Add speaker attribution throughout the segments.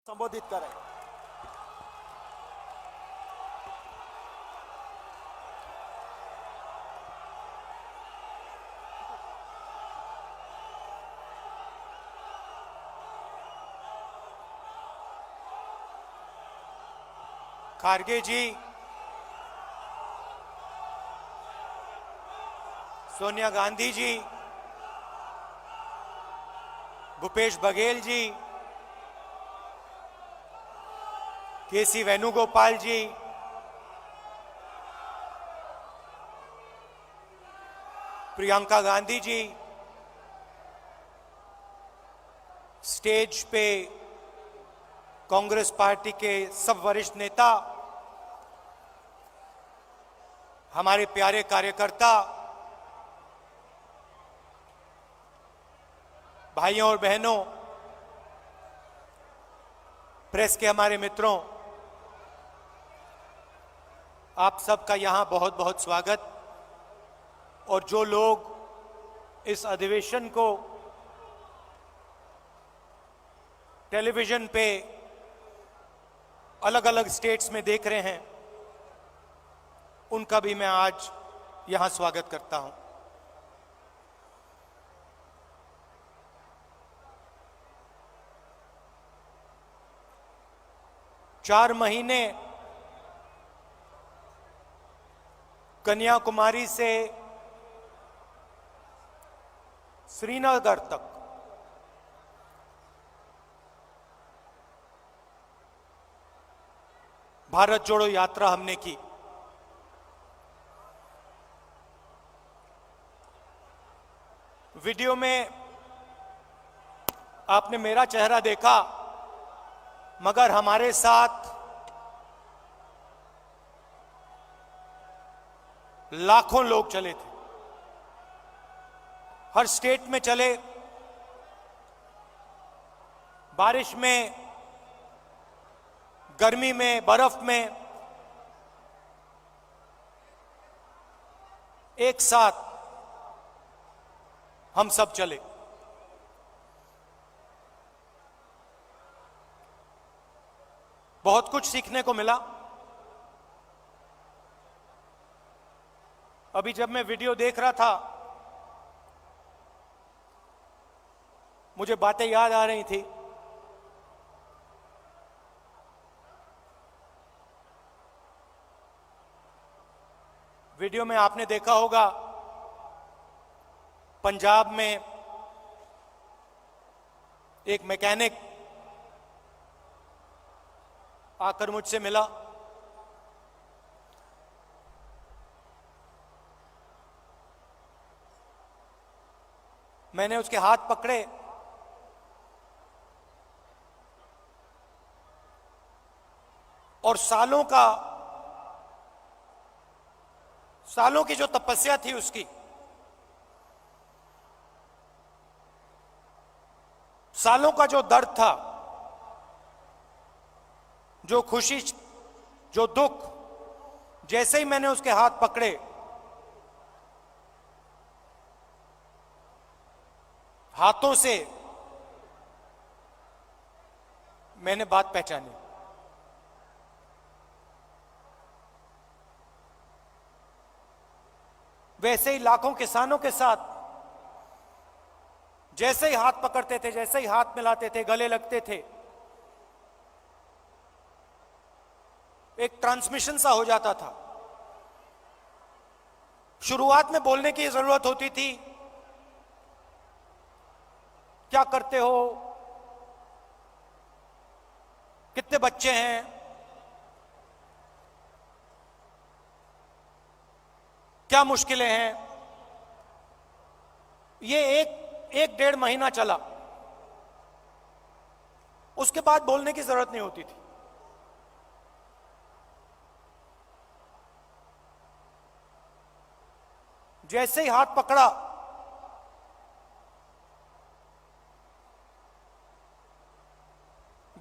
Speaker 1: संबोधित करें।
Speaker 2: खारगे जी, सोनिया गांधी जी, भूपेश बघेल जी, केसी वेणुगोपाल जी, प्रियंका गांधी जी, स्टेज पे कांग्रेस पार्टी के सब वरिष्ठ नेता, हमारे प्यारे कार्यकर्ता, भाइयों और बहनों, प्रेस के हमारे मित्रों, आप सबका यहां बहुत बहुत स्वागत। और जो लोग इस अधिवेशन को टेलीविजन पे अलग अलग स्टेट्स में देख रहे हैं, उनका भी मैं आज यहां स्वागत करता हूं। चार महीने कन्याकुमारी से श्रीनगर तक भारत जोड़ो यात्रा हमने की। वीडियो में आपने मेरा चेहरा देखा, मगर हमारे साथ लाखों लोग चले थे। हर स्टेट में चले, बारिश में, गर्मी में, बर्फ में, एक साथ हम सब चले। बहुत कुछ सीखने को मिला। अभी जब मैं वीडियो देख रहा था, मुझे बातें याद आ रही थी। वीडियो में आपने देखा होगा, पंजाब में एक मैकेनिक आकर मुझसे मिला। मैंने उसके हाथ पकड़े और सालों की जो तपस्या थी उसकी, सालों का जो दर्द था, जो खुशी, जो दुख, जैसे ही मैंने उसके हाथ पकड़े, हाथों से मैंने बात पहचानी। वैसे ही लाखों किसानों के साथ जैसे ही हाथ पकड़ते थे, जैसे ही हाथ मिलाते थे, गले लगते थे, एक ट्रांसमिशन सा हो जाता था। शुरुआत में बोलने की जरूरत होती थी, क्या करते हो, कितने बच्चे हैं, क्या मुश्किलें हैं। ये एक डेढ़ महीना चला, उसके बाद बोलने की जरूरत नहीं होती थी। जैसे ही हाथ पकड़ा,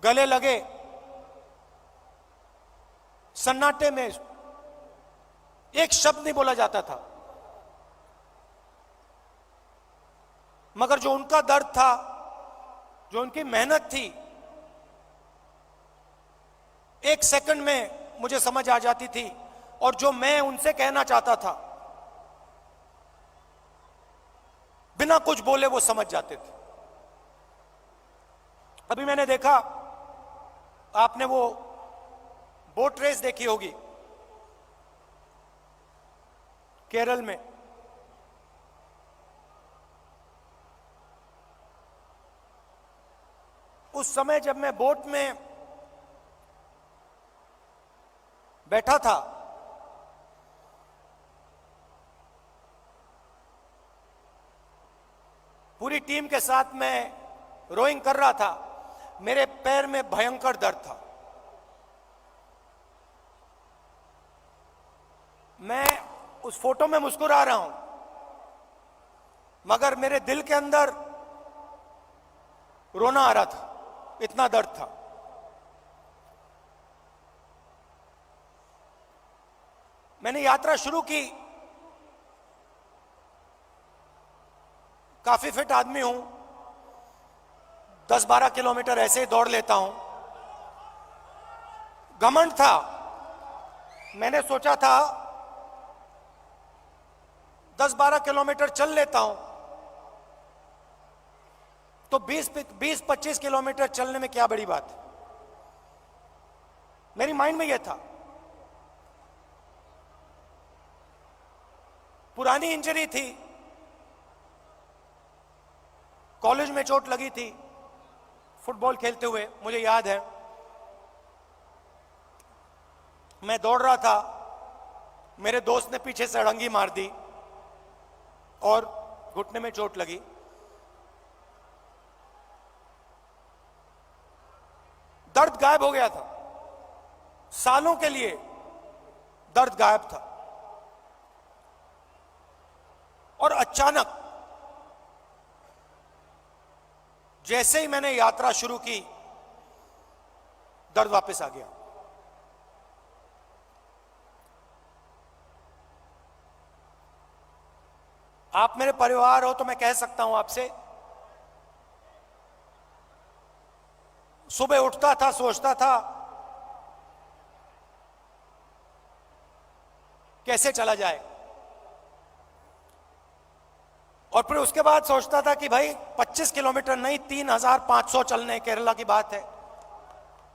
Speaker 2: गले लगे, सन्नाटे में एक शब्द नहीं बोला जाता था, मगर जो उनका दर्द था, जो उनकी मेहनत थी, एक सेकंड में मुझे समझ आ जाती थी, और जो मैं उनसे कहना चाहता था बिना कुछ बोले वो समझ जाते थे। अभी मैंने देखा, आपने वो बोट रेस देखी होगी केरल में। उस समय जब मैं बोट में बैठा था, पूरी टीम के साथ मैं रोइंग कर रहा था, मेरे पैर में भयंकर दर्द था। मैं उस फोटो में मुस्कुरा रहा हूं, मगर मेरे दिल के अंदर रोना आ रहा था, इतना दर्द था। मैंने यात्रा शुरू की, काफी फिट आदमी हूं, 10-12 किलोमीटर ऐसे ही दौड़ लेता हूं। घमंड था, मैंने सोचा था 10-12 किलोमीटर चल लेता हूं तो 20-25 किलोमीटर चलने में क्या बड़ी बात है। मेरी माइंड में यह था। पुरानी इंजरी थी, कॉलेज में चोट लगी थी फुटबॉल खेलते हुए, मुझे याद है। मैं दौड़ रहा था, मेरे दोस्त ने पीछे से अड़ंगी मार दी और घुटने में चोट लगी। दर्द गायब हो गया था, सालों के लिए दर्द गायब था, और अचानक जैसे ही मैंने यात्रा शुरू की, दर्द वापस आ गया। आप मेरे परिवार हो तो मैं कह सकता हूं आपसे, सुबह उठता था, सोचता था कैसे चला जाए, और फिर उसके बाद सोचता था कि भाई 25 किलोमीटर नहीं, 3,500 चलने, केरला की बात है,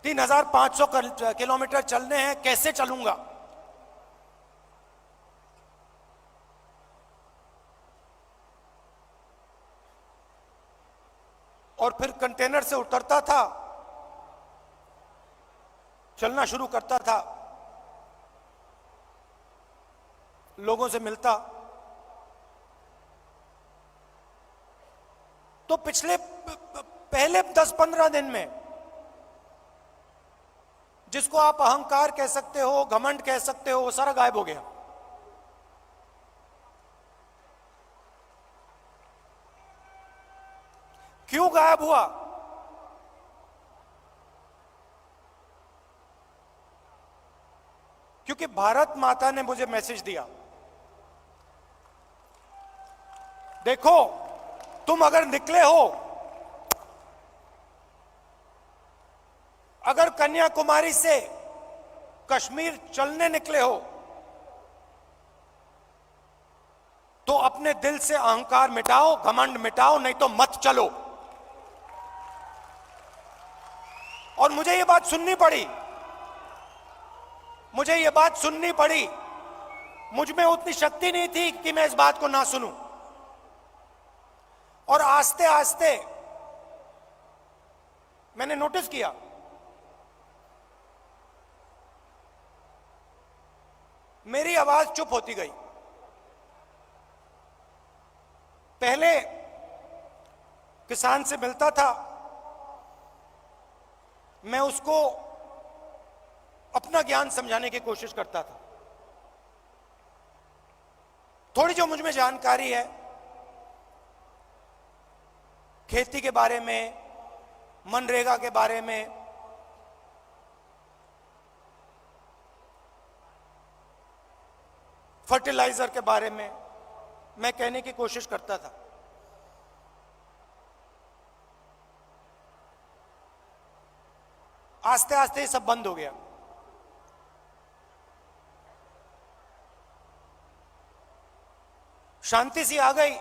Speaker 2: 3,500 किलोमीटर चलने हैं, कैसे चलूंगा। और फिर कंटेनर से उतरता था, चलना शुरू करता था, लोगों से मिलता। तो पिछले पहले 10-15 दिन में, जिसको आप अहंकार कह सकते हो, घमंड कह सकते हो, वो सारा गायब हो गया। क्यों गायब हुआ? क्योंकि भारत माता ने मुझे मैसेज दिया, देखो तुम अगर निकले हो, अगर कन्याकुमारी से कश्मीर चलने निकले हो, तो अपने दिल से अहंकार मिटाओ, घमंड मिटाओ, नहीं तो मत चलो। और मुझे ये बात सुननी पड़ी, मुझे ये बात सुननी पड़ी। मुझ में उतनी शक्ति नहीं थी कि मैं इस बात को ना सुनूं। और आस्ते आस्ते मैंने नोटिस किया, मेरी आवाज चुप होती गई। पहले किसान से मिलता था, मैं उसको अपना ज्ञान समझाने की कोशिश करता था। थोड़ी जो मुझ में जानकारी है खेती के बारे में, मनरेगा के बारे में, फर्टिलाइजर के बारे में, मैं कहने की कोशिश करता था। आस्ते आस्ते ये सब बंद हो गया। शांति सी आ गई।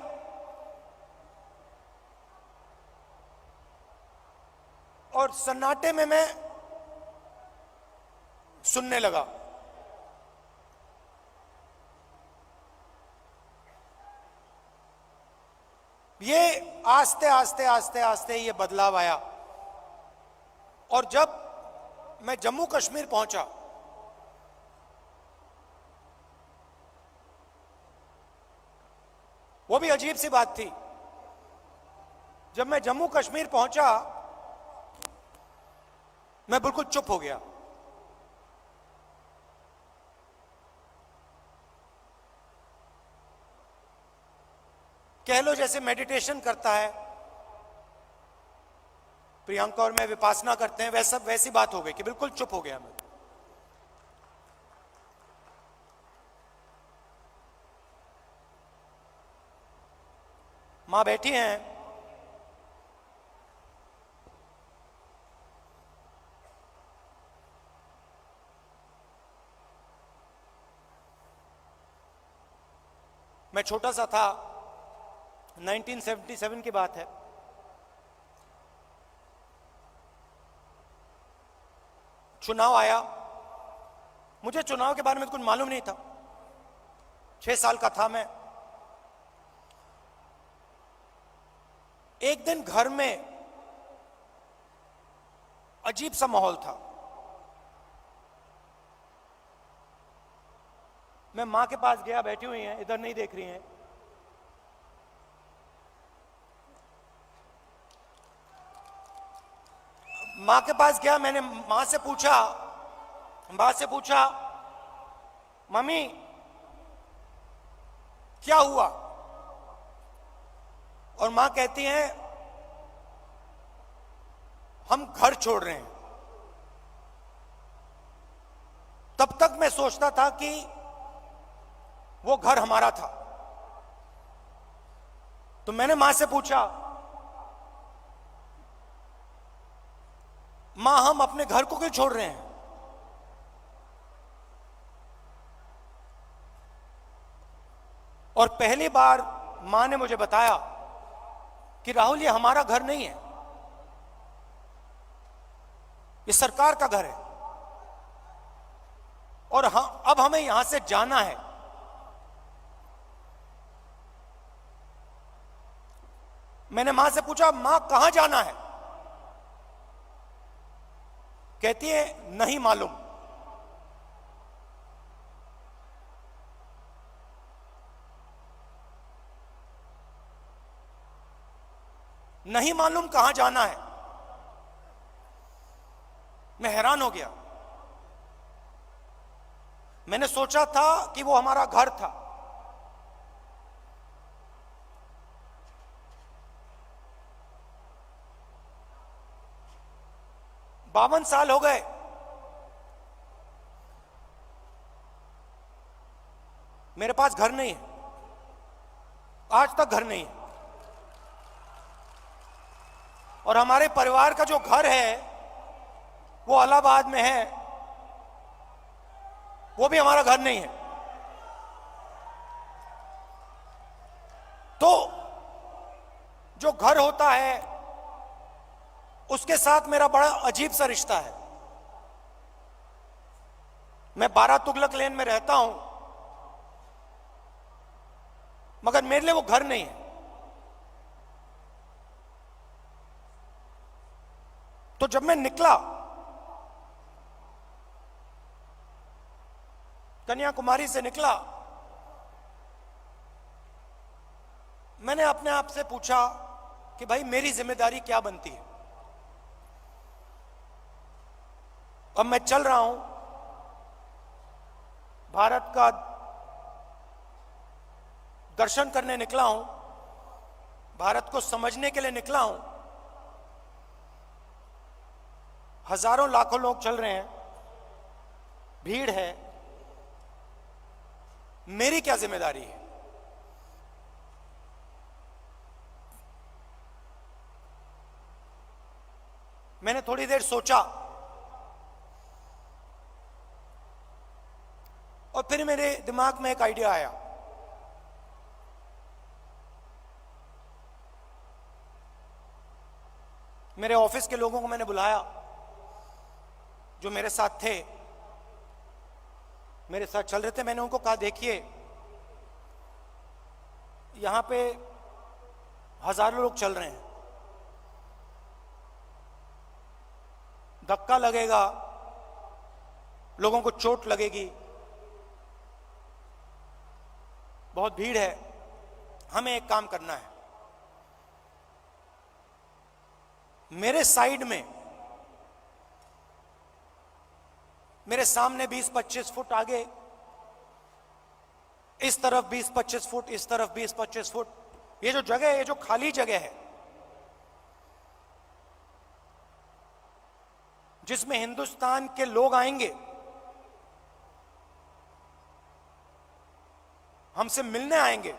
Speaker 2: और सन्नाटे में मैं सुनने लगा। ये आस्ते आस्ते आस्ते आस्ते ये बदलाव आया। और जब मैं जम्मू कश्मीर पहुंचा, वो भी अजीब सी बात थी। जब मैं जम्मू कश्मीर पहुंचा, मैं बिल्कुल चुप हो गया। कह लो जैसे मेडिटेशन करता है प्रियंका और मैं, विपासना करते हैं, वैसी बात हो गई कि बिल्कुल चुप हो गया मैं। मां बैठी हैं, मैं छोटा सा था, 1977 की बात है। चुनाव आया, मुझे चुनाव के बारे में कुछ मालूम नहीं था, 6 साल का था मैं। एक दिन घर में अजीब सा माहौल था। मैं मां के पास गया, बैठी हुई हैं, इधर नहीं देख रही हैं। मां के पास गया, मैंने मां से पूछा मम्मी क्या हुआ? और मां कहती हैं हम घर छोड़ रहे हैं। तब तक मैं सोचता था कि वो घर हमारा था। तो मैंने मां से पूछा, मां हम अपने घर को क्यों छोड़ रहे हैं? और पहली बार मां ने मुझे बताया कि राहुल ये हमारा घर नहीं है, ये सरकार का घर है और अब हमें यहां से जाना है। मैंने मां से पूछा, मां कहां जाना है? कहती है नहीं मालूम। नहीं मालूम कहां जाना है। मैं हैरान हो गया। मैंने सोचा था कि वो हमारा घर था। बावन साल हो गए, मेरे पास घर नहीं है, आज तक घर नहीं है। और हमारे परिवार का जो घर है वो इलाहाबाद में है, वो भी हमारा घर नहीं है। तो जो घर होता है उसके साथ मेरा बड़ा अजीब सा रिश्ता है। मैं 12 तुगलक लेन में रहता हूं, मगर मेरे लिए वो घर नहीं है। तो जब मैं निकला, कन्याकुमारी से निकला, मैंने अपने आप से पूछा कि भाई मेरी जिम्मेदारी क्या बनती है। अब मैं चल रहा हूं, भारत का दर्शन करने निकला हूं, भारत को समझने के लिए निकला हूं। हजारों लाखों लोग चल रहे हैं, भीड़ है, मेरी क्या जिम्मेदारी है? मैंने थोड़ी देर सोचा और फिर मेरे दिमाग में एक आइडिया आया। मेरे ऑफिस के लोगों को मैंने बुलाया जो मेरे साथ थे, मेरे साथ चल रहे थे। मैंने उनको कहा, देखिए यहां पे हजारों लोग चल रहे हैं, धक्का लगेगा, लोगों को चोट लगेगी, बहुत भीड़ है, हमें एक काम करना है। मेरे साइड में, मेरे सामने 20-25 फुट आगे, इस तरफ 20-25 फुट, इस तरफ 20-25 फुट, ये जो जगह है, ये जो खाली जगह है जिसमें हिंदुस्तान के लोग आएंगे, हमसे मिलने आएंगे,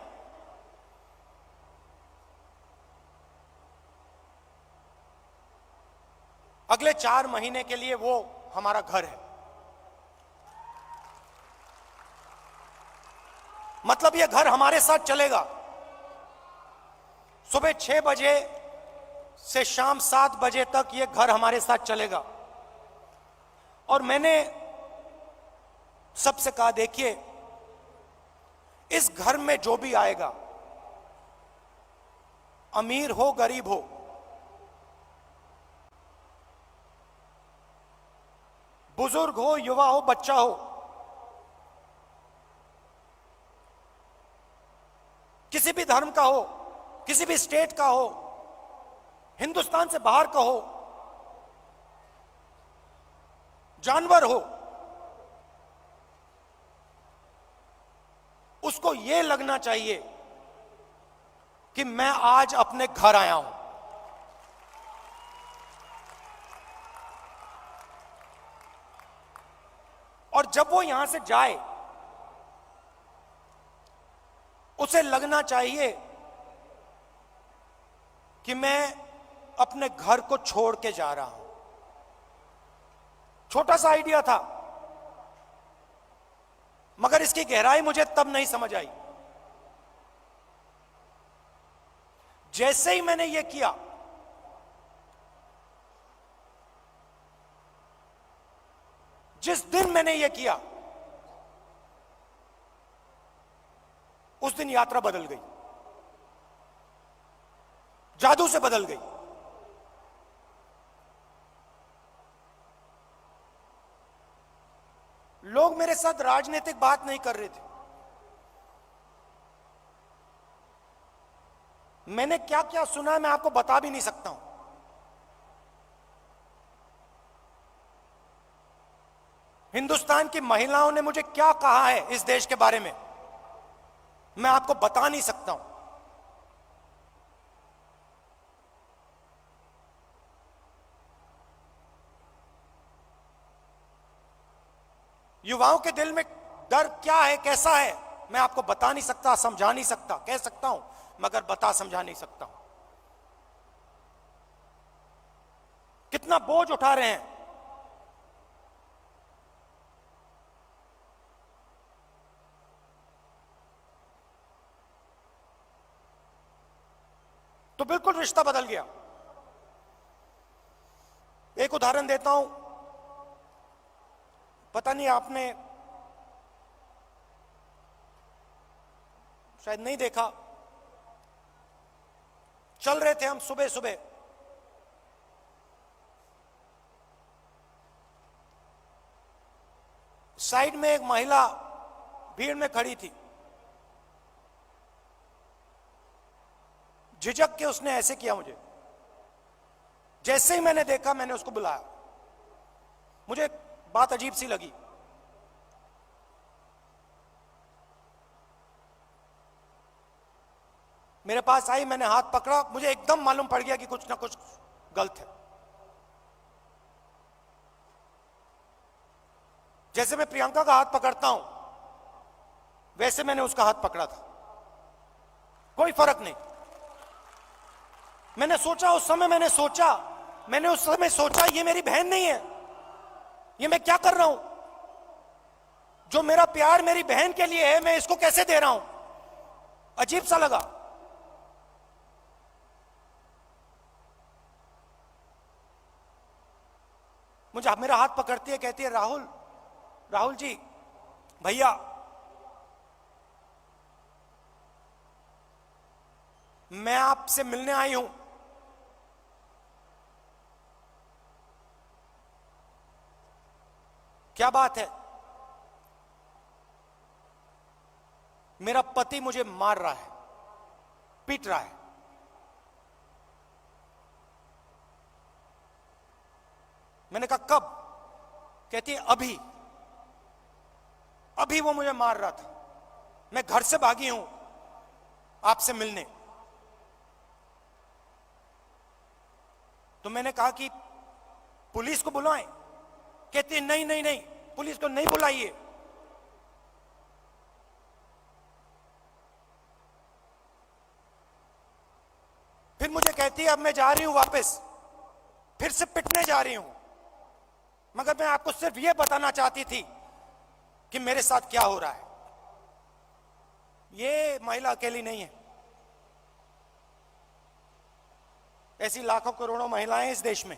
Speaker 2: अगले 4 महीने के लिए वो हमारा घर है। मतलब ये घर हमारे साथ चलेगा। सुबह 6 बजे से शाम 7 बजे तक ये घर हमारे साथ चलेगा। और मैंने सबसे कहा, देखिए इस घर में जो भी आएगा, अमीर हो गरीब हो, बुजुर्ग हो युवा हो बच्चा हो, किसी भी धर्म का हो, किसी भी स्टेट का हो, हिंदुस्तान से बाहर का हो, जानवर हो, उसको यह लगना चाहिए कि मैं आज अपने घर आया हूं। और जब वो यहां से जाए, उसे लगना चाहिए कि मैं अपने घर को छोड़ के जा रहा हूं। छोटा सा आइडिया था, मगर इसकी गहराई मुझे तब नहीं समझ आई। जैसे ही मैंने यह किया, जिस दिन मैंने यह किया, उस दिन यात्रा बदल गई, जादू से बदल गई। लोग मेरे साथ राजनीतिक बात नहीं कर रहे थे। मैंने क्या क्या सुना है मैं आपको बता भी नहीं सकता हूं। हिंदुस्तान की महिलाओं ने मुझे क्या कहा है इस देश के बारे में, मैं आपको बता नहीं सकता हूं। युवाओं के दिल में डर क्या है, कैसा है, मैं आपको बता नहीं सकता, समझा नहीं सकता। कह सकता हूं मगर बता समझा नहीं सकता हूं। कितना बोझ उठा रहे हैं। तो बिल्कुल रिश्ता बदल गया। एक उदाहरण देता हूं, पता नहीं आपने शायद नहीं देखा। चल रहे थे हम सुबह सुबह, साइड में एक महिला भीड़ में खड़ी थी। झिझक के उसने ऐसे किया मुझे। जैसे ही मैंने देखा, मैंने उसको बुलाया। मुझे बात अजीब सी लगी। मेरे पास आई, मैंने हाथ पकड़ा, मुझे एकदम मालूम पड़ गया कि कुछ ना कुछ गलत है। जैसे मैं प्रियंका का हाथ पकड़ता हूं, वैसे मैंने उसका हाथ पकड़ा था। कोई फर्क नहीं। मैंने सोचा उस समय, मैंने उस समय सोचा ये मेरी बहन नहीं है, ये मैं क्या कर रहा हूं? जो मेरा प्यार मेरी बहन के लिए है, मैं इसको कैसे दे रहा हूं? अजीब सा लगा। मुझे मेरा हाथ पकड़ती है, कहती है राहुल, राहुल जी, भैया, मैं आपसे मिलने आई हूं। क्या बात है? मेरा पति मुझे मार रहा है, पीट रहा है। मैंने कहा कब? कहती है अभी, अभी वो मुझे मार रहा था, मैं घर से भागी हूं आपसे मिलने। तो मैंने कहा कि पुलिस को बुलाएं। कहती है नहीं नहीं नहीं, पुलिस को नहीं बुलाइए। फिर मुझे कहती है अब मैं जा रही हूं वापस, फिर से पिटने जा रही हूं। मगर मैं आपको सिर्फ यह बताना चाहती थी कि मेरे साथ क्या हो रहा है। ये महिला अकेली नहीं है, ऐसी लाखों करोड़ों महिलाएं इस देश में।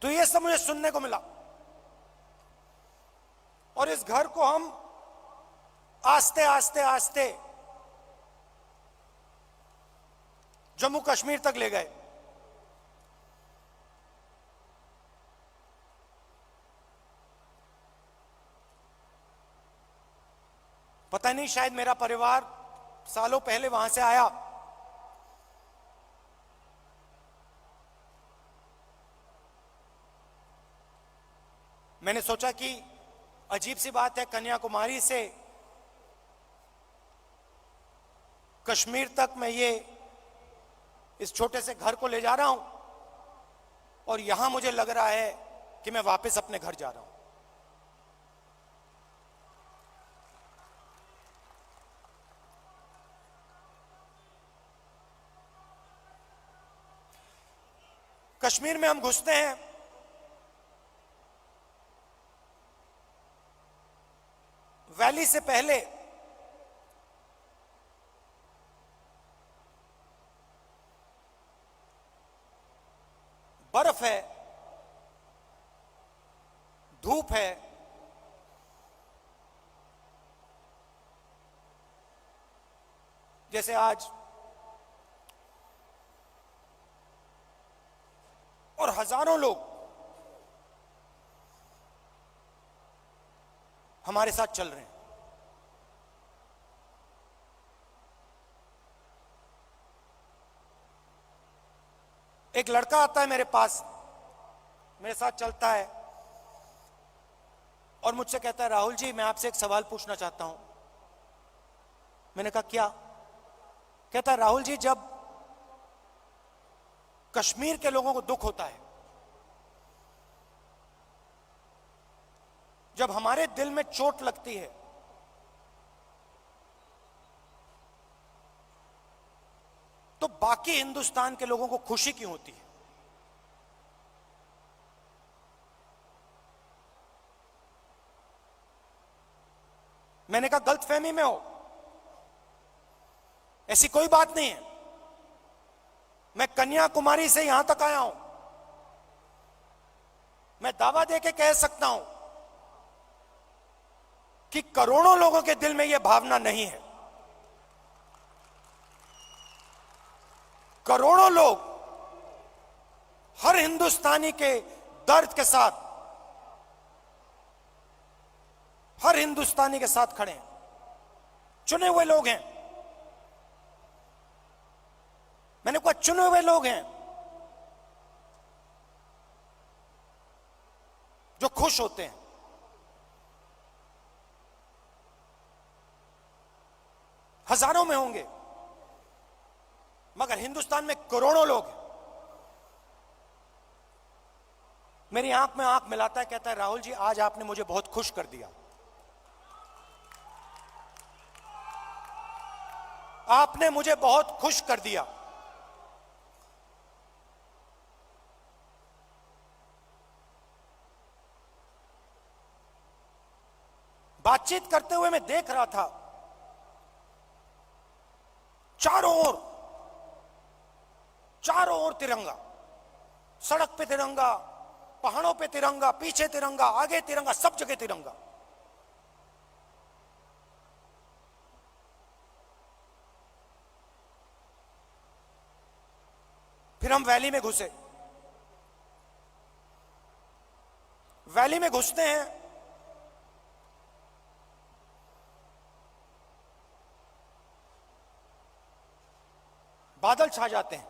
Speaker 2: तो ये सब मुझे सुनने को मिला, और इस घर को हम आस्ते आस्ते आस्ते जम्मू कश्मीर तक ले गए। पता नहीं, शायद मेरा परिवार सालों पहले वहां से आया। मैंने सोचा कि अजीब सी बात है, कन्याकुमारी से कश्मीर तक मैं ये इस छोटे से घर को ले जा रहा हूं, और यहां मुझे लग रहा है कि मैं वापस अपने घर जा रहा हूं। कश्मीर में हम घुसते हैं, वैली से पहले बर्फ है, धूप है, जैसे आज, और हजारों लोग हमारे साथ चल रहे हैं। एक लड़का आता है मेरे पास, मेरे साथ चलता है और मुझसे कहता है राहुल जी, मैं आपसे एक सवाल पूछना चाहता हूं। मैंने कहा क्या? कहता है राहुल जी, जब कश्मीर के लोगों को दुख होता है, जब हमारे दिल में चोट लगती है, तो बाकी हिंदुस्तान के लोगों को खुशी क्यों होती है? मैंने कहा गलतफहमी में हो, ऐसी कोई बात नहीं है। मैं कन्याकुमारी से यहां तक आया हूं, मैं दावा देके कह सकता हूं कि करोड़ों लोगों के दिल में यह भावना नहीं है। करोड़ों लोग हर हिंदुस्तानी के दर्द के साथ, हर हिंदुस्तानी के साथ खड़े हैं। चुने हुए लोग हैं, मैंने कहा चुने हुए लोग हैं जो खुश होते हैं। हजारों में होंगे, मगर हिंदुस्तान में करोड़ों लोग हैं। मेरी आंख में आंख मिलाता है, कहता है राहुल जी, आज आपने मुझे बहुत खुश कर दिया। आपने मुझे बहुत खुश कर दिया। बातचीत करते हुए मैं देख रहा था, चारों ओर तिरंगा। सड़क पे तिरंगा, पहाड़ों पे तिरंगा, पीछे तिरंगा, आगे तिरंगा, सब जगह तिरंगा। फिर हम वैली में घुसे। वैली में घुसते हैं, बादल छा जाते हैं,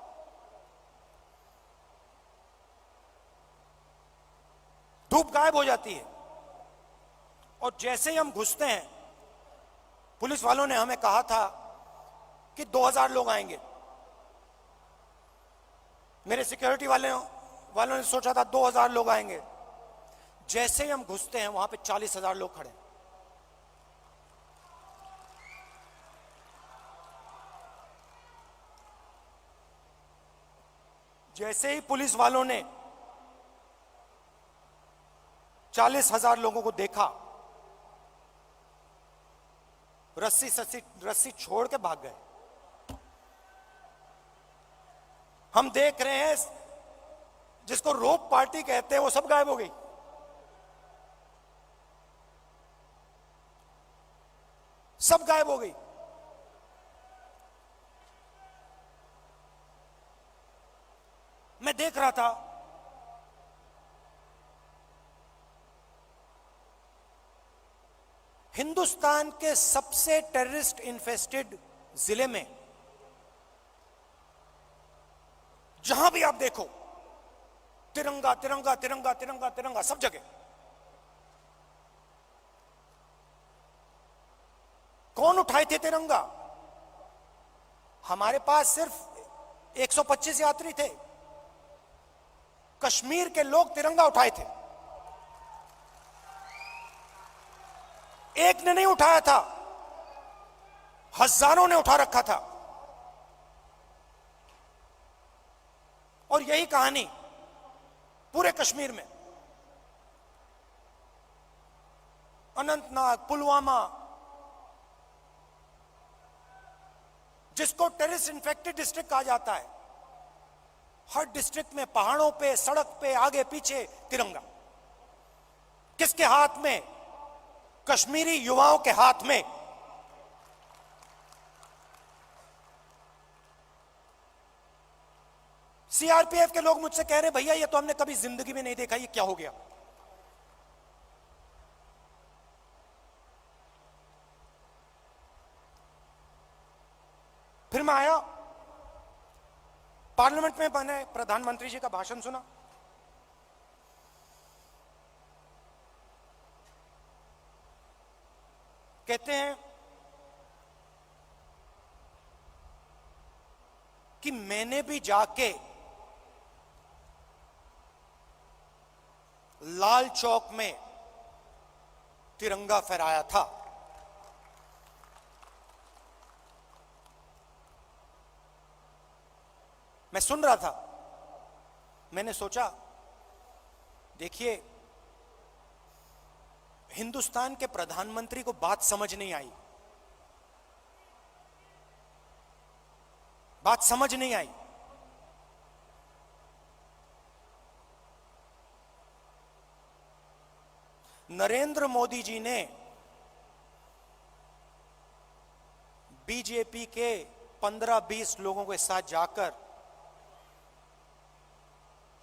Speaker 2: धूप गायब हो जाती है, और जैसे ही हम घुसते हैं, पुलिस वालों ने हमें कहा था कि 2000 लोग आएंगे। मेरे सिक्योरिटी वालों ने सोचा था 2000 लोग आएंगे। जैसे ही हम घुसते हैं, वहां पे 40,000 लोग खड़े। जैसे ही पुलिस वालों ने 40,000 लोगों को देखा, रस्सी छोड़ के भाग गए। हम देख रहे हैं, जिसको रोप पार्टी कहते हैं, वो सब गायब हो गई। सब गायब हो गई। मैं देख रहा था, हिंदुस्तान के सबसे टेररिस्ट इन्फेस्टेड जिले में जहां भी आप देखो, तिरंगा तिरंगा तिरंगा तिरंगा तिरंगा, सब जगह। कौन उठाए थे तिरंगा? हमारे पास सिर्फ 125 यात्री थे। कश्मीर के लोग तिरंगा उठाए थे। एक ने नहीं उठाया था, हजारों ने उठा रखा था। और यही कहानी पूरे कश्मीर में, अनंतनाग, पुलवामा, जिसको टेररिस्ट इन्फेक्टेड डिस्ट्रिक्ट कहा जाता है, हर डिस्ट्रिक्ट में पहाड़ों पे, सड़क पे, आगे पीछे तिरंगा। किसके हाथ में? कश्मीरी युवाओं के हाथ में। सीआरपीएफ के लोग मुझसे कह रहे, भैया ये तो हमने कभी जिंदगी में नहीं देखा, ये क्या हो गया? फिर मैं आया, पार्लियामेंट में मैंने प्रधानमंत्री जी का भाषण सुना। कहते हैं कि मैंने भी जाके लाल चौक में तिरंगा फहराया था। मैं सुन रहा था, मैंने सोचा, देखिए, हिंदुस्तान के प्रधानमंत्री को बात समझ नहीं आई। बात समझ नहीं आई। नरेंद्र मोदी जी ने बीजेपी के 15-20 लोगों के साथ जाकर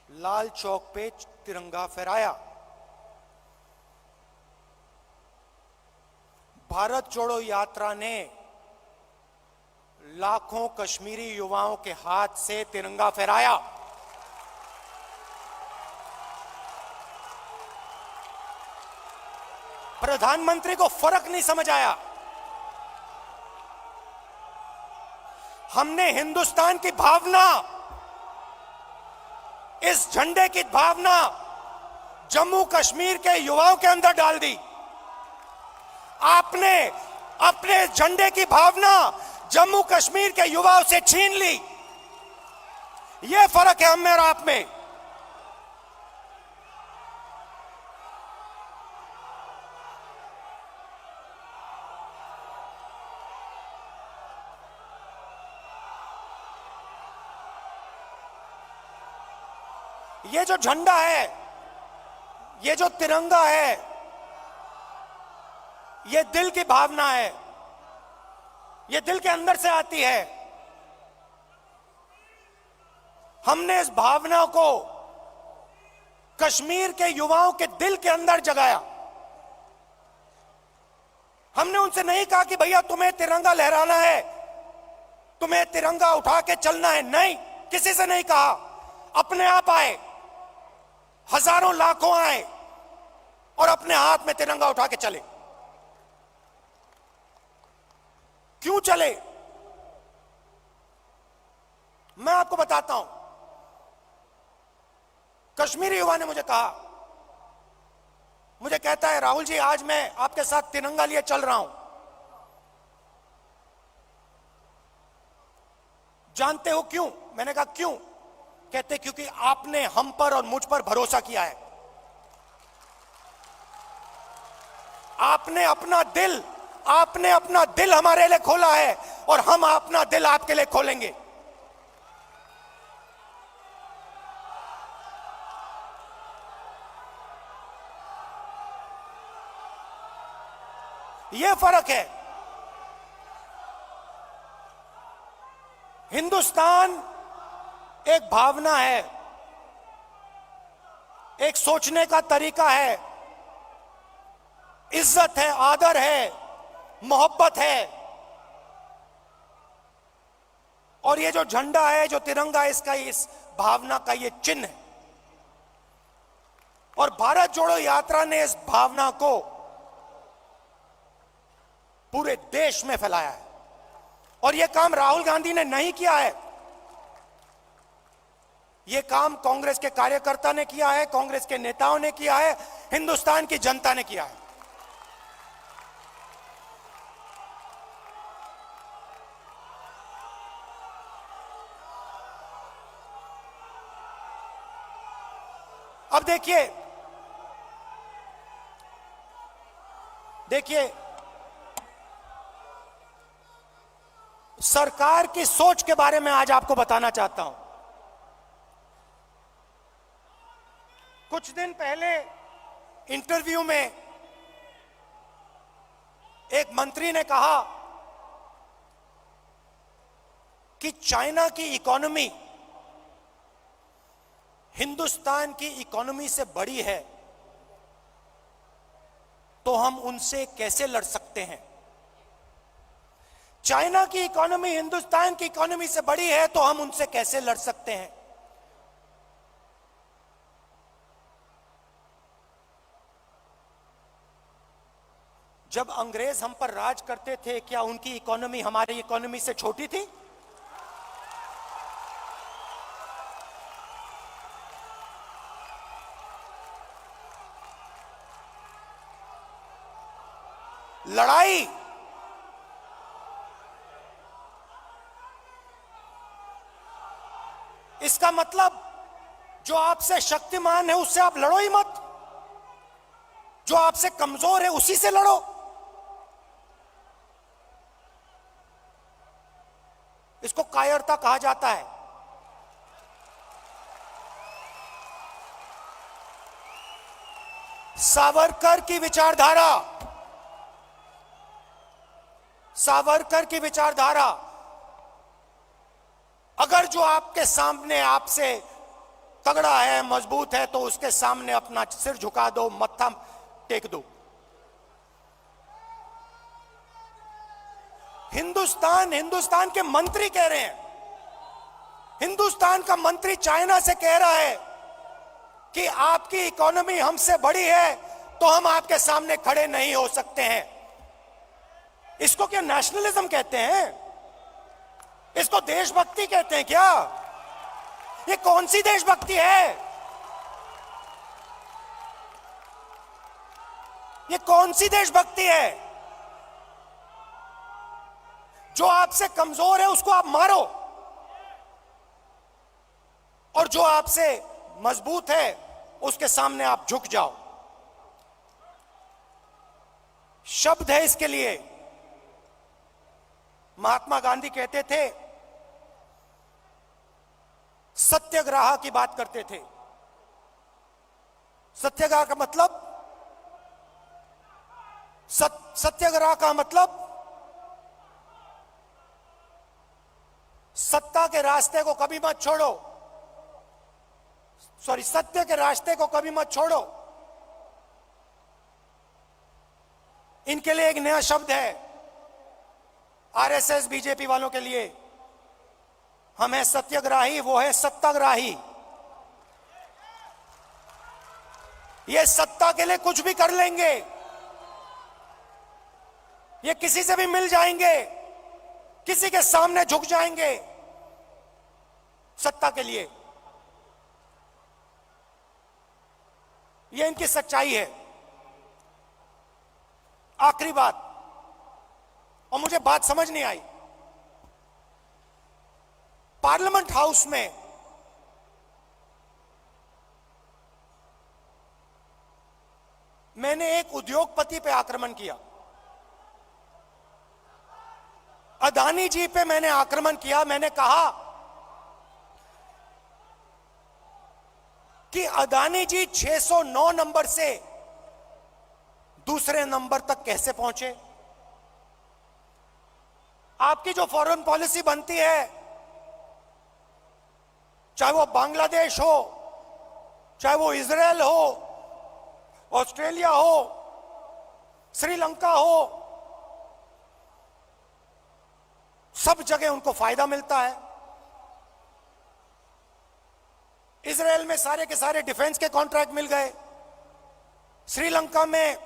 Speaker 2: लाल चौक पे तिरंगा फहराया। भारत जोड़ो यात्रा ने लाखों कश्मीरी युवाओं के हाथ से तिरंगा फहराया। प्रधानमंत्री को फर्क नहीं समझ आया। हमने हिंदुस्तान की भावना, इस झंडे की भावना जम्मू कश्मीर के युवाओं के अंदर डाल दी। आपने अपने झंडे की भावना जम्मू कश्मीर के युवाओं से छीन ली। यह फर्क है हम में और आप में। ये जो झंडा है, ये जो तिरंगा है, ये दिल की भावना है, ये दिल के अंदर से आती है। हमने इस भावना को कश्मीर के युवाओं के दिल के अंदर जगाया। हमने उनसे नहीं कहा कि भैया तुम्हें तिरंगा लहराना है, तुम्हें तिरंगा उठा के चलना है, नहीं, किसी से नहीं कहा। अपने आप आए, हजारों लाखों आए और अपने हाथ में तिरंगा उठा के चले। क्यों चले? मैं आपको बताता हूं। कश्मीरी युवा ने मुझे कहा, मुझे कहता है राहुल जी आज मैं आपके साथ तिरंगा लिए चल रहा हूं, जानते हो क्यों? मैंने कहा क्यों? कहते क्योंकि आपने हम पर और मुझ पर भरोसा किया है। आपने अपना दिल हमारे लिए खोला है और हम अपना दिल आपके लिए खोलेंगे। यह फर्क है। हिंदुस्तान एक भावना है, एक सोचने का तरीका है, इज्जत है, आदर है, मोहब्बत है। और ये जो झंडा है, जो तिरंगा है, इसका इस भावना का ये चिन्ह है। और भारत जोड़ो यात्रा ने इस भावना को पूरे देश में फैलाया है। और यह काम राहुल गांधी ने नहीं किया है, यह काम कांग्रेस के कार्यकर्ता ने किया है, कांग्रेस के नेताओं ने किया है, हिंदुस्तान की जनता ने किया है। अब देखिए सरकार की सोच के बारे में आज आपको बताना चाहता हूं। कुछ दिन पहले इंटरव्यू में एक मंत्री ने कहा कि चाइना की इकोनॉमी हिंदुस्तान की इकोनॉमी से बड़ी है, तो हम उनसे कैसे लड़ सकते हैं। चाइना की इकोनॉमी हिंदुस्तान की इकोनॉमी से बड़ी है, तो हम उनसे कैसे लड़ सकते हैं। जब अंग्रेज हम पर राज करते थे, क्या उनकी इकोनॉमी हमारी इकोनॉमी से छोटी थी? लड़ाई इसका मतलब जो आपसे शक्तिमान है उससे आप लड़ो ही मत, जो आपसे कमजोर है उसी से लड़ो। इसको कायरता कहा जाता है। सावरकर की विचारधारा अगर जो आपके सामने आपसे तगड़ा है, मजबूत है, तो उसके सामने अपना सिर झुका दो, मत्था टेक दो। हिंदुस्तान के मंत्री कह रहे हैं, हिंदुस्तान का मंत्री चाइना से कह रहा है कि आपकी इकोनॉमी हमसे बड़ी है, तो हम आपके सामने खड़े नहीं हो सकते हैं। इसको क्या नेशनलिज्म कहते हैं? इसको देशभक्ति कहते हैं क्या? ये कौन सी देशभक्ति है? ये कौन सी देशभक्ति है? जो आपसे कमजोर है उसको आप मारो, और जो आपसे मजबूत है उसके सामने आप झुक जाओ। शब्द है इसके लिए। महात्मा गांधी कहते थे, सत्याग्रह की बात करते थे। सत्याग्रह का मतलब, सत्याग्रह का मतलब सत्ता के रास्ते को कभी मत छोड़ो, सॉरी, सत्य के रास्ते को कभी मत छोड़ो। इनके लिए एक नया शब्द है आरएसएस बीजेपी वालों के लिए, हम है सत्याग्राही, वो है सत्ताग्राही। ये सत्ता के लिए कुछ भी कर लेंगे, ये किसी से भी मिल जाएंगे, किसी के सामने झुक जाएंगे सत्ता के लिए। ये इनकी सच्चाई है। आखिरी बात, और मुझे बात समझ नहीं आई, पार्लियामेंट हाउस में मैंने एक उद्योगपति पे आक्रमण किया, अदानी जी पे मैंने आक्रमण किया। मैंने कहा कि अदानी जी 609 नंबर से दूसरे नंबर तक कैसे पहुंचे। आपकी जो फॉरेन पॉलिसी बनती है, चाहे वो बांग्लादेश हो, चाहे वो इजराइल हो, ऑस्ट्रेलिया हो, श्रीलंका हो, सब जगह उनको फायदा मिलता है। इजराइल में सारे के सारे डिफेंस के कॉन्ट्रैक्ट मिल गए। श्रीलंका में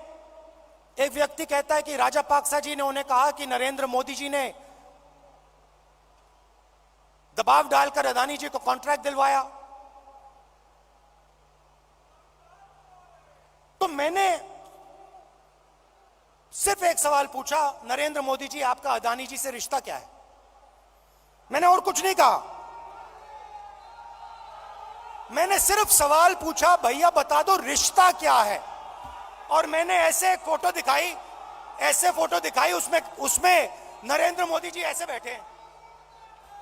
Speaker 2: एक व्यक्ति कहता है कि राजापाक्सा जी ने उन्हें कहा कि नरेंद्र मोदी जी ने दबाव डालकर अदानी जी को कॉन्ट्रैक्ट दिलवाया। तो मैंने सिर्फ एक सवाल पूछा, नरेंद्र मोदी जी आपका अदानी जी से रिश्ता क्या है? मैंने और कुछ नहीं कहा, मैंने सिर्फ सवाल पूछा, भैया बता दो रिश्ता क्या है। और मैंने ऐसे फोटो दिखाई, उसमें नरेंद्र मोदी जी ऐसे बैठे हैं।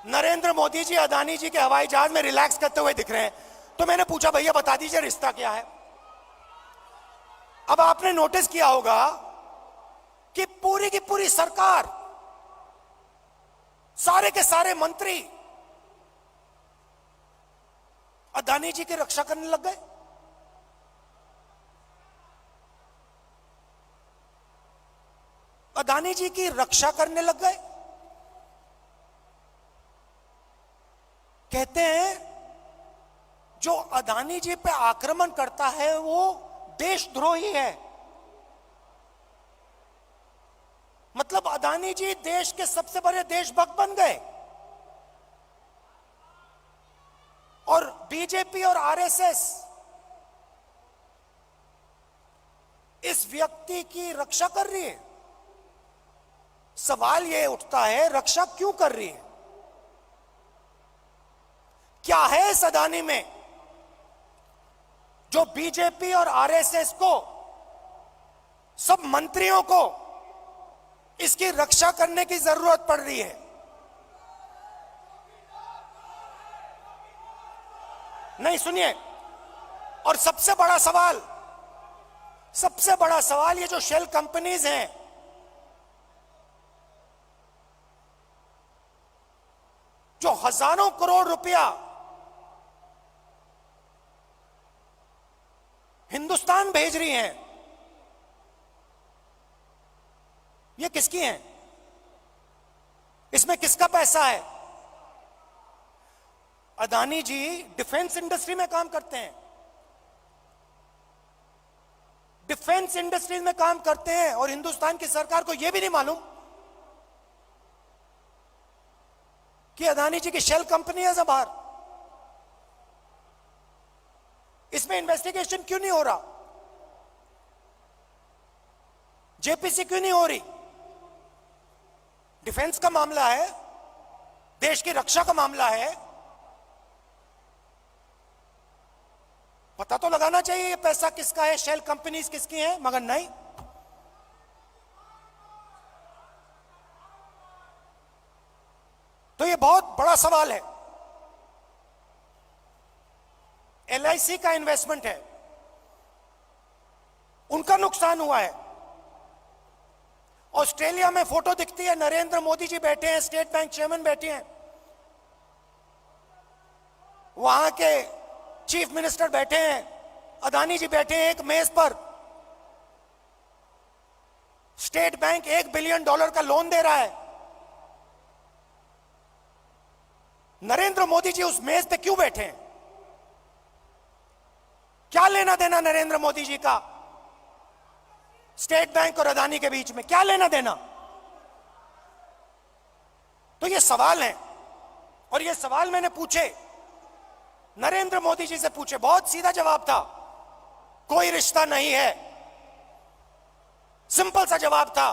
Speaker 2: नरेंद्र मोदी जी अदानी जी के हवाई जहाज में रिलैक्स करते हुए दिख रहे हैं। तो मैंने पूछा, भैया बता दीजिए रिश्ता क्या है। अब आपने नोटिस किया होगा कि पूरी की पूरी सरकार, सारे के सारे मंत्री अदानी जी की रक्षा करने लग गए। अदानी जी की रक्षा करने लग गए। कहते हैं जो अदानी जी पे आक्रमण करता है वो देशद्रोही है। मतलब अदानी जी देश के सबसे बड़े देशभक्त बन गए। और बीजेपी और आरएसएस इस व्यक्ति की रक्षा कर रही है। सवाल यह उठता है, रक्षा क्यों कर रही है? क्या है इस अदानी में जो बीजेपी और आरएसएस को, सब मंत्रियों को इसकी रक्षा करने की जरूरत पड़ रही है? नहीं, सुनिए, और सबसे बड़ा सवाल ये जो शेल कंपनीज हैं, जो हजारों करोड़ रुपया हिंदुस्तान भेज रही हैं, ये किसकी हैं? इसमें किसका पैसा है? अदानी जी डिफेंस इंडस्ट्री में काम करते हैं, डिफेंस इंडस्ट्री में काम करते हैं, और हिंदुस्तान की सरकार को यह भी नहीं मालूम कि अदानी जी की शेल कंपनी है बाहर। इसमें इन्वेस्टिगेशन क्यों नहीं हो रहा? जेपीसी क्यों नहीं हो रही? डिफेंस का मामला है, देश की रक्षा का मामला है, पता तो लगाना चाहिए ये पैसा किसका है, शेल कंपनीज किसकी हैं, मगर नहीं। तो ये बहुत बड़ा सवाल है। एलआईसी का इन्वेस्टमेंट है, उनका नुकसान हुआ है। ऑस्ट्रेलिया में फोटो दिखती है, नरेंद्र मोदी जी बैठे हैं, स्टेट बैंक चेयरमैन बैठे हैं, वहां के चीफ मिनिस्टर बैठे हैं, अदानी जी बैठे हैं एक मेज पर। स्टेट बैंक $1 बिलियन का लोन दे रहा है। नरेंद्र मोदी जी उस मेज पे क्यों बैठे हैं? क्या लेना देना नरेंद्र मोदी जी का स्टेट बैंक और अदानी के बीच में? क्या लेना देना? तो ये सवाल है, और ये सवाल मैंने पूछे, नरेंद्र मोदी जी से पूछे, बहुत सीधा जवाब था, कोई रिश्ता नहीं है। सिंपल सा जवाब था।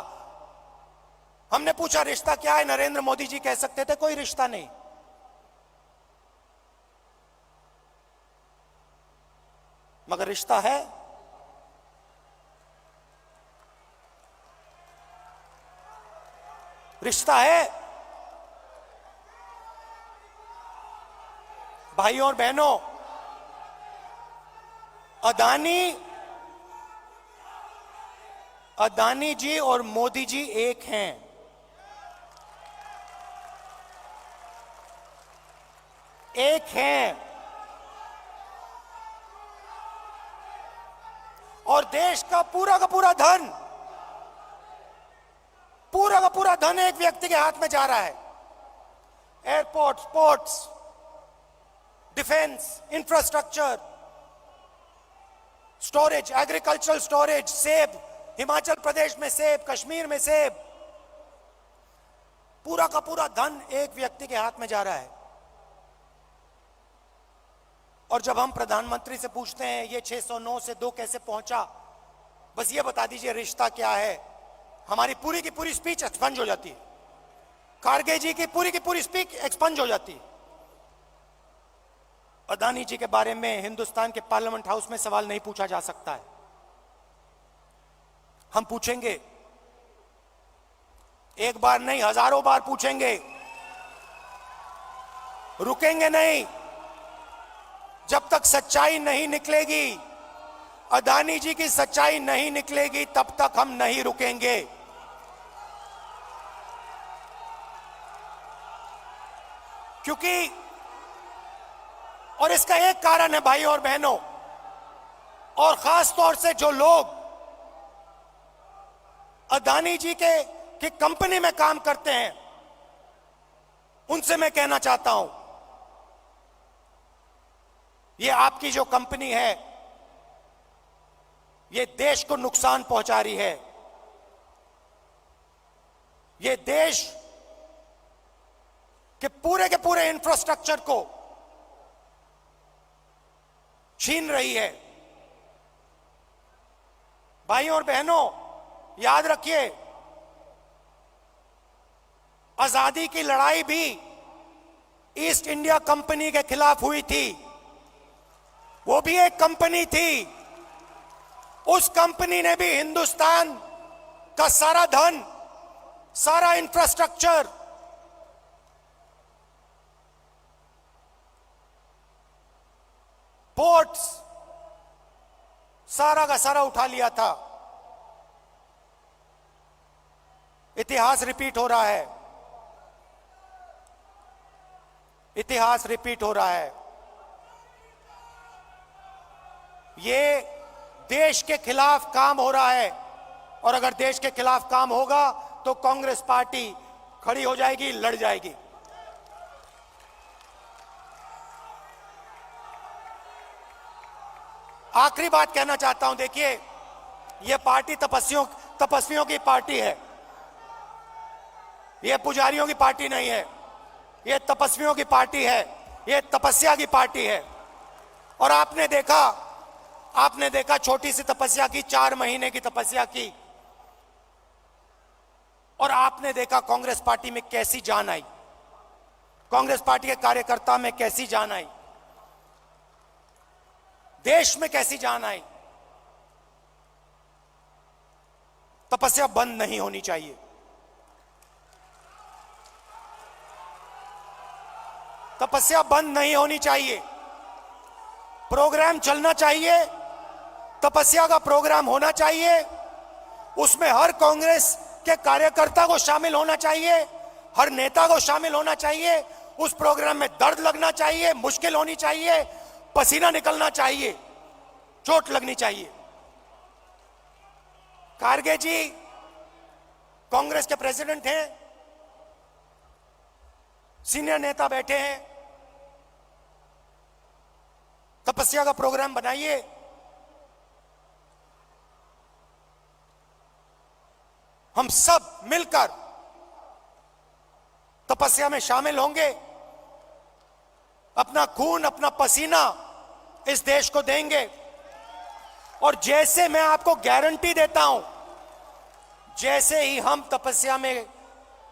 Speaker 2: हमने पूछा रिश्ता क्या है, नरेंद्र मोदी जी कह सकते थे कोई रिश्ता नहीं। मगर रिश्ता है। रिश्ता है। भाइयों और बहनों, अदानी जी और मोदी जी एक हैं। एक हैं। और देश का पूरा धन, पूरा का पूरा धन एक व्यक्ति के हाथ में जा रहा है। Airports, ports, defence, infrastructure, storage, agricultural storage, सेब, हिमाचल प्रदेश में सेब, कश्मीर में सेब, पूरा का पूरा धन एक व्यक्ति के हाथ में जा रहा है। और जब हम प्रधानमंत्री से पूछते हैं ये 609 से 2 कैसे पहुंचा, बस ये बता दीजिए रिश्ता क्या है, हमारी पूरी की पूरी स्पीच एक्सपंज हो जाती है। खारगे जी की पूरी स्पीच एक्सपंज हो जाती है। अदानी जी के बारे में हिंदुस्तान के पार्लियामेंट हाउस में सवाल नहीं पूछा जा सकता है। हम पूछेंगे, एक बार नहीं, हजारों बार पूछेंगे, रुकेंगे नहीं। जब तक सच्चाई नहीं निकलेगी, अदानी जी की सच्चाई नहीं निकलेगी, तब तक हम नहीं रुकेंगे। क्योंकि, और इसका एक कारण है भाई और बहनों, और खास तौर से जो लोग अदानी जी की कंपनी में काम करते हैं, उनसे मैं कहना चाहता हूं, ये आपकी जो कंपनी है, ये देश को नुकसान पहुंचा रही है। ये देश के पूरे इंफ्रास्ट्रक्चर को छीन रही है। भाइयों और बहनों, याद रखिए, आजादी की लड़ाई भी ईस्ट इंडिया कंपनी के खिलाफ हुई थी। वो भी एक कंपनी थी। उस कंपनी ने भी हिंदुस्तान का सारा धन, सारा इंफ्रास्ट्रक्चर, पोर्ट्स, सारा का सारा उठा लिया था। इतिहास रिपीट हो रहा है। इतिहास रिपीट हो रहा है। ये देश के खिलाफ काम हो रहा है, और अगर देश के खिलाफ काम होगा तो कांग्रेस पार्टी खड़ी हो जाएगी, लड़ जाएगी। आखिरी बात कहना चाहता हूं, देखिए, यह पार्टी तपस्वियों की पार्टी है। यह पुजारियों की पार्टी नहीं है। यह तपस्वियों की पार्टी है। यह तपस्या की पार्टी है। और आपने देखा छोटी सी तपस्या की, 4 महीने की तपस्या की, और आपने देखा कांग्रेस पार्टी में कैसी जान आई, कांग्रेस पार्टी के कार्यकर्ता में कैसी जान आई, देश में कैसी जान आई। तपस्या बंद नहीं होनी चाहिए। तपस्या बंद नहीं होनी चाहिए। प्रोग्राम चलना चाहिए, तपस्या का प्रोग्राम होना चाहिए, उसमें हर कांग्रेस के कार्यकर्ता को शामिल होना चाहिए, हर नेता को शामिल होना चाहिए। उस प्रोग्राम में दर्द लगना चाहिए, मुश्किल होनी चाहिए, पसीना निकलना चाहिए, चोट लगनी चाहिए। खारगे जी कांग्रेस के प्रेसिडेंट हैं, सीनियर नेता बैठे हैं, तपस्या का प्रोग्राम बनाइए। हम सब मिलकर तपस्या में शामिल होंगे, अपना खून अपना पसीना इस देश को देंगे। और जैसे मैं आपको गारंटी देता हूं, जैसे ही हम तपस्या में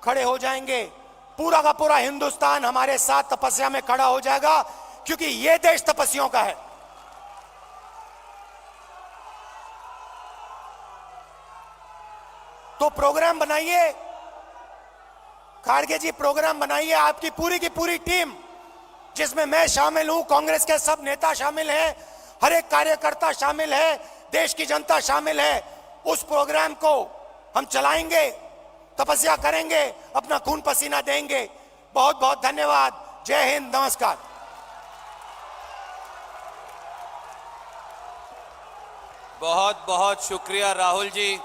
Speaker 2: खड़े हो जाएंगे, पूरा का पूरा हिंदुस्तान हमारे साथ तपस्या में खड़ा हो जाएगा, क्योंकि यह देश तपस्वियों का है। तो प्रोग्राम बनाइए, खारगे जी प्रोग्राम बनाइए, आपकी पूरी की पूरी टीम, जिसमें मैं शामिल हूं, कांग्रेस के सब नेता शामिल हैं, हर एक कार्यकर्ता शामिल है, देश की जनता शामिल है। उस प्रोग्राम को हम चलाएंगे, तपस्या करेंगे, अपना खून पसीना देंगे। बहुत बहुत धन्यवाद। जय हिंद, नमस्कार।
Speaker 1: बहुत बहुत शुक्रिया राहुल जी।